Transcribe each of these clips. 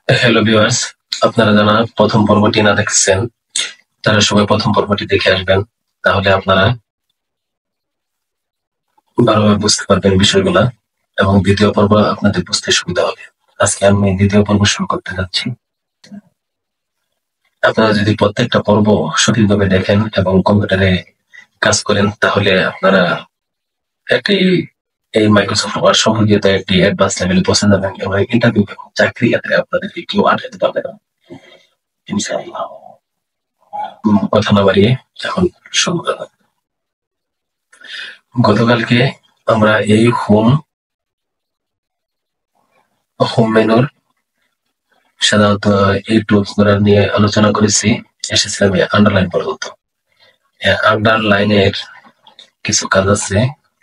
Hello viewers, আপনারা যারা প্রথম পর্বটি না দেখছেন তারা সবাই প্রথম পর্বটি দেখে আসবেন। তাহলে আপনারা ভালোভাবে বুঝতে পারবেন বিষয়গুলা এবং দ্বিতীয় পর্ব আপনাদের বুঝতে সুবিধা হবে। আজকে আমি দ্বিতীয় পর্ব শুরু করতে যাচ্ছি। আপনারা যদি প্রত্যেকটা পর্ব সঠিকভাবে দেখেন এবং কম্পিউটারে কাজ করেন তাহলে আপনারা একটি এই মাইক্রোসফট ওয়ার্ড সম্পর্কিত একটি অ্যাডভান্স লেভেলে পৌঁছে যাবেন এবং ইন্টারভিউ এবং চাকরি ক্ষেত্রে আপনাদেরকে কেউ আটকাতে পারবে না, ইনশাআল্লাহ। কথা না বাড়িয়ে এখন শুরু করা। গতকালকে আমরা এই হোম হোম মেনুর সাধারণত এই টুলস গুলা নিয়ে আলোচনা করেছি। এসেছিলাম আন্ডারলাইন পর্যন্ত। আন্ডারলাইনের কিছু কাজ আছে,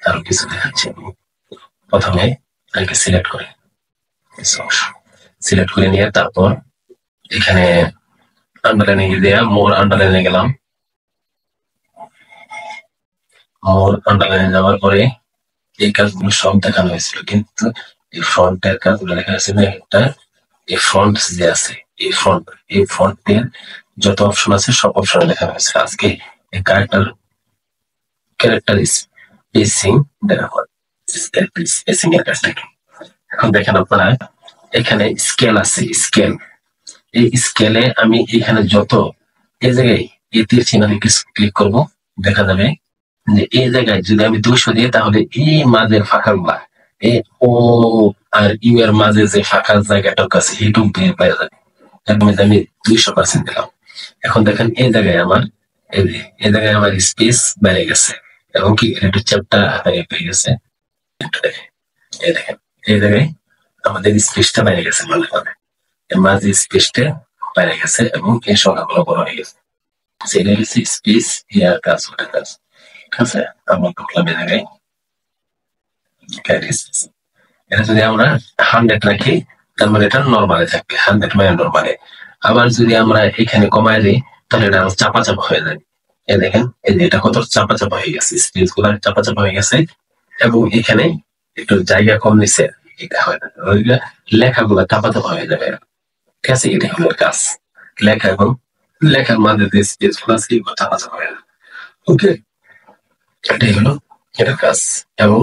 আরো কিছু দেখাচ্ছি। প্রথমে আগে সিলেক্ট করে নিয়ে তারপর এখানে আন্ডারলাইনে গিয়ে মোর আন্ডারলাইনে গেলাম। মোর আন্ডারলাইনে যাওয়ার পরে এই কাজগুলো সব দেখানো হয়েছিল, কিন্তু এই ফ্রন্টের কাজগুলো দেখা যাচ্ছে না। একটা এই ফ্রন্ট যে আছে, এই ফ্রন্টের যত অপশন আছে সব অপশনে দেখানো হয়েছে। আজকে এই ক্যারেক্টার স্পেসিং দেখাবো। স্পেসিং এর কাজটা কি? এখন দেখেন আপনারা, এখানে স্কেল আছে। এই স্কেলে আমি এখানে যত এই জায়গায় এই তীর চিহ্নে ক্লিক করব, দেখা যাবে যে এই জায়গায় যদি আমি 200 দিই তাহলে এই মাঝের ফাঁকা গুলা, এই ও আর ইউ এর মাঝে যে ফাঁকা জায়গাটা আছে এইটুকু বের পাওয়া যাবে। এরকম আমি 200% দিলাম। এখন দেখেন এই জায়গায় আমার এই জায়গায় আমার স্পেস বেড়ে গেছে এবং কি একটু চ্যাপ্টা হয়ে গেছে। এই দেখেন এই জায়গায় আমাদের স্পেসটা বেড়ে গেছে, মানে এর মাঝে স্পেসটা বেড়ে গেছে এবং এই সংখ্যাগুলো বড় হয়ে গেছে। সেটা হচ্ছে স্পেস ইয়ার কাজ, ওটা কাজ। ঠিক আছে, আমরা ঢুকলাম এই জায়গায়। এটা যদি আমরা 100 রাখি তার মানে এটা নর্মালে থাকবে, 100 মানে নর্মালে। আবার যদি আমরা এখানে কমায় দিই তাহলে এটা চাপা চাপা হয়ে যাবে। এই দেখেন এই যে এটা কত চাপা চাপা হয়ে গেছে, স্পেস গুলা চাপা চাপা হয়ে গেছে এবং এখানে একটু জায়গা কম নিচ্ছে। এটা হয় না, ওইগুলা লেখাগুলা চাপা চাপা হয়ে যাবে। ঠিক আছে, এটা হলো কাজ। লেখা এবং লেখার মাঝে যে স্পেস গুলো আছে এগুলো চাপা চাপা হয়ে যাবে। ওকে, এটাই হলো এটার কাজ। এবং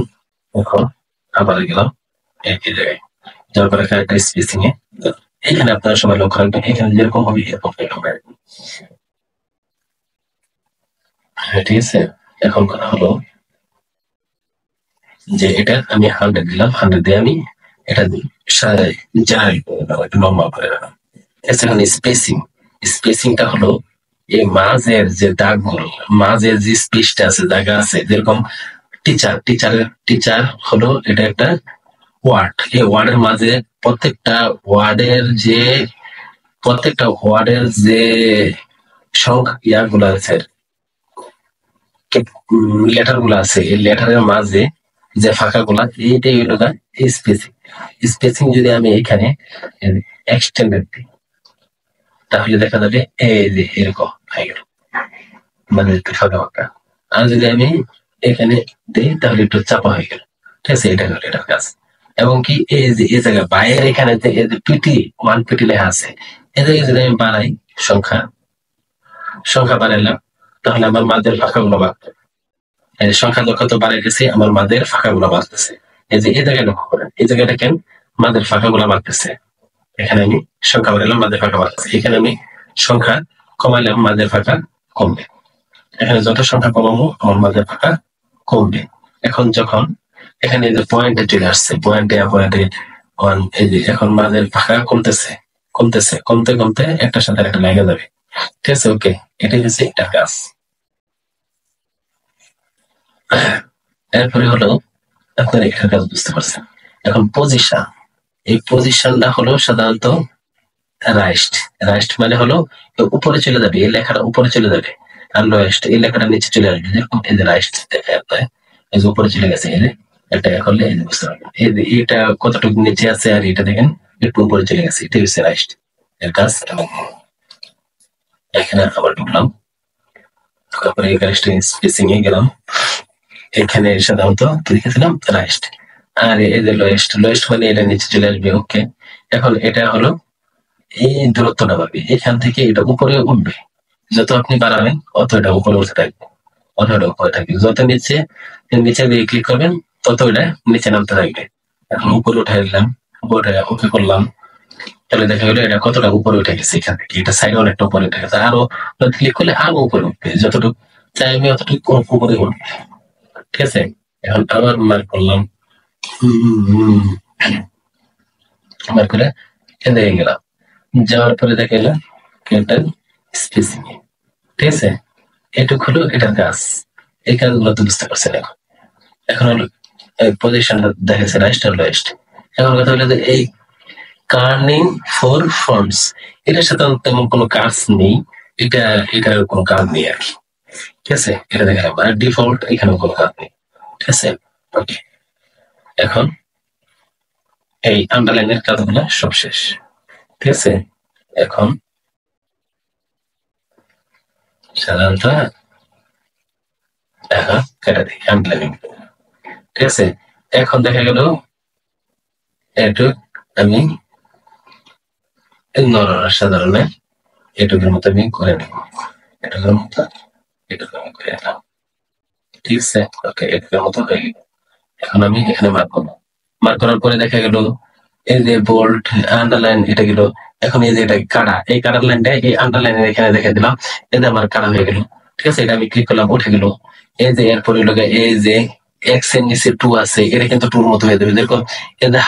এখন আবার গেলাম একই জায়গায়, যাওয়ার পরে একটা স্পেসিং এ এখানে আপনারা সবাই লক্ষ্য রাখবেন, এখানে যেরকম হবে এরকম হবে। হ্যাঁ, ঠিক আছে। এখন কথা হলো যে এটা আমি 100 দিলাম, 100 দিয়ে আমি এটা জেনারেল করে দিলাম, একটু নর্মাল করে দিলাম। এখন স্পেসিংটা হলো এই মাঝের যে দাগগুলো, মাঝের যে স্পেসটা আছে, জায়গা আছে, যেরকম টিচার হলো এটা একটা ওয়ার্ড। এই ওয়ার্ডের মাঝে প্রত্যেকটা ওয়ার্ডের যে সংখ্যা ইয়াগুলো আছে, লেটার গুলো আছে, এই লেটারের মাঝে যে ফাঁকা গুলা, এইটাই হলো স্পেসিং। স্পেসিং যদি আমি এখানে এক্সটেন্ডেড দিই তাহলে দেখা যাবে এই যে এরকম হয়ে গেল, মানে একটু ফাঁকা ফাঁকা। আর যদি আমি এখানে দিই তাহলে একটু চাপা হয়ে গেল। ঠিক আছে, এটা হলো এটার কাজ। এবং কি এই যে এই জায়গায় বাইরে এখানে যে এই যে পিটি লেখা আছে, এই জায়গায় যদি আমি বাড়াই সংখ্যা বাড়াইলাম তাহলে আমার মাঝের ফাঁকা গুলো বাড়বে। এই সংখ্যা যত বাড়াইতেছে আমার মাঝের ফাঁকা গুলো বাড়তেছে। এই যে এই জায়গায় লক্ষ্য করেন, এই জায়গাটা কেন মাঝের ফাঁকা গুলো বাড়তেছে। এখানে আমি সংখ্যা বাড়াইলাম, মাঝের ফাঁকা বাড়তেছে। এখানে আমি সংখ্যা কমাইলাম, মাঝের ফাঁকা কমবে। এখানে যত সংখ্যা কমাবো আমার মাঝের ফাঁকা কমবে। এখন যখন এখানে যে পয়েন্টে চলে আসছে, পয়েন্টে এই যে এখন মাঝের ফাঁকা কমতে কমতে একটার সাথে একটা লেগে যাবে। ঠিক আছে, ওকে, এটাই হচ্ছে এটার কাজ। এরপরে হলো আপনার এটার কাজ বুঝতে পারছেন। এখন এই পজিশনটা হলো সাধারণত রাইস্ট মানে হলো উপরে চলে যাবে, এই লেখাটা উপরে চলে যাবে। আর লোয়েস্ট এই লেখাটা নিচে চলে আসবে, যেরকম এই যে রাইস্ট দেখে আপনার এই যে উপরে চলে গেছে। এই যে একটা করলে এই যে বুঝতে পারবেন এই যে এটা কতটুকু নিচে আছে আর এটা দেখেন একটু উপরে চলে গেছে, এটাই হচ্ছে রাইস্ট এর কাজ। এবং এখানে আবার ঢুকলাম, তারপরে এখানে স্পেসিং এ গেলাম। এখানে সাধারণত লিখেছিলাম রাইস্ট। আর এই যে লোয়েস্ট মানে এটা নিচে চলে আসবে। ওকে, এখন এটা হলো এই দূরত্বটা পাবে, এখান থেকে এটা উপরে উঠবে, যত আপনি বাড়াবেন অত এটা উপরে উঠে থাকবে, অত এটা উপরে থাকবে, যত নিচে নিচে দিয়ে ক্লিক করবেন তত এটা নিচে নামতে থাকবে। এখন উপরে উঠে দিলাম, উপরে ওকে করলাম, তাহলে দেখা গেলো এটা কতটা উপরে উঠে গেছে, এখান থেকে এটা সাইডে অনেকটা উপরে উঠে গেছে, আরো ক্লিক করলে আরো উপরে উঠবে, যতটুকু চাই আমি অতটুকু উপরে উঠবে। ঠিক আছে, এখন আবার মার্ক করলাম, মার্ক করে এদিকে গেলাম, যাওয়ার পরে দেখা গেল এটার স্পেসিং, ঠিক আছে, এটুক হলো এটার কাজ, এই কাজগুলো তো বুঝতে পারছেন। এখন এখন হলো পজিশনটা দেখাচ্ছে রাইট আর লেফট। এখন কথা হলো যে এই কার্নিং ফর ফন্টস, এটার সাথে তেমন কোনো কাজ নেই, এটার কোনো কাজ নেই আর কি। ঠিক আছে, এটা দেখা যাবে আর ডিফল্ট এখানে কোনো কাজ নেই। ঠিক আছে, ওকে। এখন এই আন্ডারলাইনের কাজগুলো সব শেষ। ঠিক আছে, এখন সাধারণত দেখা কেটে দিই আন্ডারলাইন। ঠিক আছে, এখন দেখা গেল এটুক আমি সাধারণ এটুকের মতো আমি করে নেব, এটুকের মতো এটুকু আমি করে নিলাম। ঠিক আছে, ওকে, এটুকের মতো হয়ে গেল। এখন আমি এখানে মার্ক করবো, মার্ক করার পরে দেখা গেল এই যে বোল্ড আন্ডারলাইন এটা গেল। এখন এই যে এটা কাটা, এই কাটার লাইনটা এই আন্ডারলাইনের এখানে দেখে দিলাম, এই যে আমার কাটা হয়ে গেল। ঠিক আছে, এটা আমি ক্লিক করলাম, উঠে গেল। এই যে এরপরে লোক এই যে এক্স এর নিচে 2 আছে, এটা কিন্তু 2 মতো হয়ে যাবে। যেরকম এই যে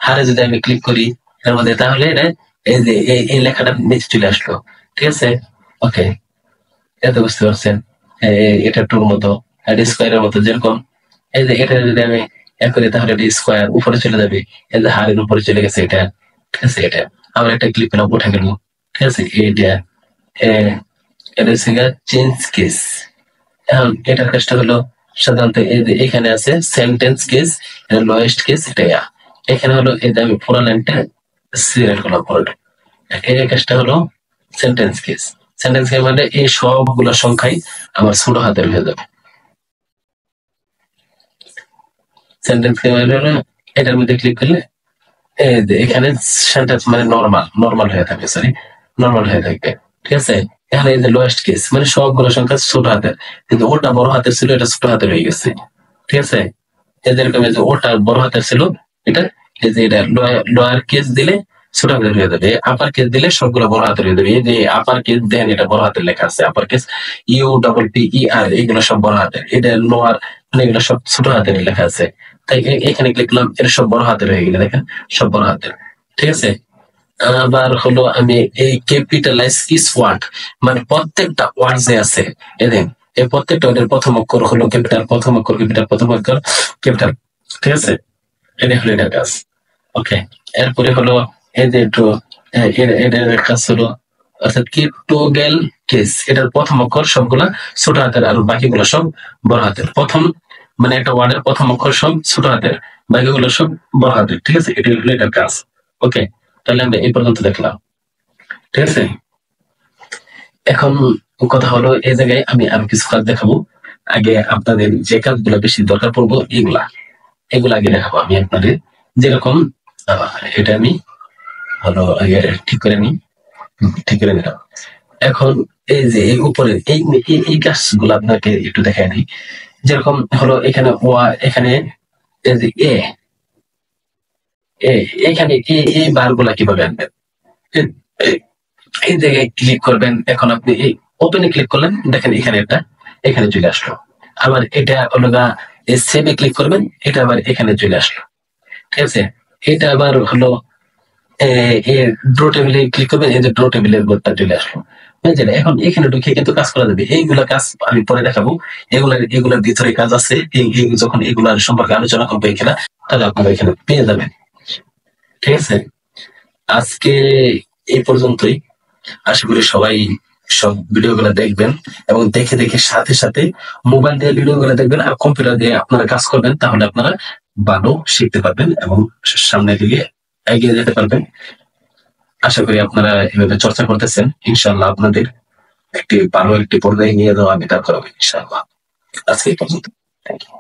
হারে যদি আমি ক্লিক করি এর মধ্যে, তাহলে এটা এই যে এই লেখাটা নিচে চলে আসলো। ঠিক আছে, ওকে, এটা বুঝতে পারছেন। এটা 2 মতো, এটা স্কোয়ারের মতো। যেরকম এই যে এটা যদি আমি এক করি তাহলে এটা স্কোয়ার উপরে চলে যাবে, এই যে হারের উপরে চলে গেছে এটা। ঠিক আছে, এটা আবার একটা ক্লিক করলাম, উঠে গেল। ঠিক আছে, এটা এটা হচ্ছে চেঞ্জ কেস। এখন এটার কাজটা হলো সাধারণত এই যে এখানে আছে সেন্টেন্স কেস, লোয়েস্ট কেস, এটা এখানে হলো এই যে আমি পুরো লাইনটা সিলেক্ট করলাম পুরোটা। এই কাজটা হলো সেন্টেন্স কেস। সেন্টেন্স কেস মানে এই সবগুলো সংখ্যাই আমার ছোট হাতের হয়ে যাবে। সেন্টেন্স কেস মানে হলো এটার মধ্যে ক্লিক করলে এই যে এখানে সেন্টেন্স মানে নর্মাল হয়ে থাকে, সরি, নর্মাল হয়ে থাকে। ঠিক আছে, এখানে এই যে লোয়েস্ট কেস মানে সবগুলো সংখ্যা ছোট হাতের, কিন্তু ওটা বড় হাতের ছিল, এটা ছোট হাতের হয়ে গেছে। ঠিক আছে, এরকম এই যে ওটা বড় হাতের ছিল, এটা এই যে এটা লোয়ার কেস দিলে ছোট হাতের হয়ে যাবে, আপার কেস দিলে সবগুলো বড় হাতের হয়ে যাবে। এই যে আপার কেস দেন এটা বড় হাতের লেখা আছে, আপার কেস UPPER এগুলো সব বড় হাতের, এটা লোয়ার মানে এগুলো সব ছোট হাতের লেখা আছে। তাই এখানে ক্লিক করলাম, এটা সব বড় হাতের হয়ে গেলে দেখেন সব বড় হাতের। ঠিক আছে, আবার হলো আমি এই ক্যাপিটালাইজ কিস ওয়ার্ড মানে প্রত্যেকটা ওয়ার্ড যে আছে এদের এই প্রত্যেকটা ওয়ার্ডের প্রথম অক্ষর হলো ক্যাপিটাল, প্রথম অক্ষর ক্যাপিটাল, প্রথম অক্ষর ক্যাপিটাল। ঠিক আছে, এটা হলো এটার কাজ। ওকে, এরপরে হলো এই যে একটু এটার কাজ হলো অর্থাৎ ক্রিপ্টোগ্যাল কেস, এটার প্রথম অক্ষর সবগুলা ছোট হাতের আর বাকিগুলো সব বড় হাতের। প্রথম মানে একটা ওয়ার্ডের প্রথম অক্ষর সব ছোট হাতের, বাকিগুলো সব বড় হাতের। ঠিক আছে, এটা হলো এটার কাজ। ওকে, তাহলে আমরা এই পর্যন্ত দেখলাম। ঠিক আছে, এখন কথা হলো এই জায়গায় আমি আরো কিছু কাজ দেখাবো। আগে আপনাদের যে কাজগুলো বেশি দরকার পড়বো এগুলো আগে দেখাবো আমি আপনাদের। যেরকম এটা আমি হলো আগে ঠিক করে নিই, ঠিক করে নিলাম। এখন এই যে এই উপরে এই কাজগুলো আপনাকে একটু দেখাই দিই। যেরকম হলো এখানে এখানে এই যে এখানে এই বারগুলা কিভাবে আনবেন, এই জায়গায় ক্লিক করবেন। এখন আপনি এই ওপেনে ক্লিক করলেন, দেখেন এখানে একটা এখানে চলে আসলো। আবার এটা হলো সেভে ক্লিক করবেন, এটা আবার এখানে চলে আসলো। ঠিক আছে, এটা আবার হলো ড্র টেবিলে ক্লিক করবেন, এই যে ড্র টেবিলের বোর্ডটা চলে আসলো। বুঝলেন, এখন এখানে ঢুকে কিন্তু কাজ করা যাবে। এইগুলা কাজ আমি পরে দেখাবো, এগুলার ভিতরে কাজ আছে। যখন এগুলার সম্পর্কে আলোচনা করবো এখানে, তাহলে আপনারা এখানে পেয়ে যাবেন। ঠিক আছে, আজকে এই পর্যন্তই। আশা করি সবাই সব ভিডিও গুলা দেখবেন এবং দেখে দেখে সাথে সাথে মোবাইল দিয়ে ভিডিও গুলা দেখবেন আর কম্পিউটার দিয়ে আপনারা কাজ করবেন, তাহলে আপনারা ভালো শিখতে পারবেন এবং সামনের দিকে এগিয়ে যেতে পারবেন। আশা করি আপনারা এভাবে চর্চা করতেছেন, ইনশাআল্লাহ আপনাদের ভালো একটি পর্যায়ে নিয়ে যাওয়া আমি তা করবো ইনশাআল্লাহ। আজকে এই পর্যন্ত, থ্যাংক ইউ।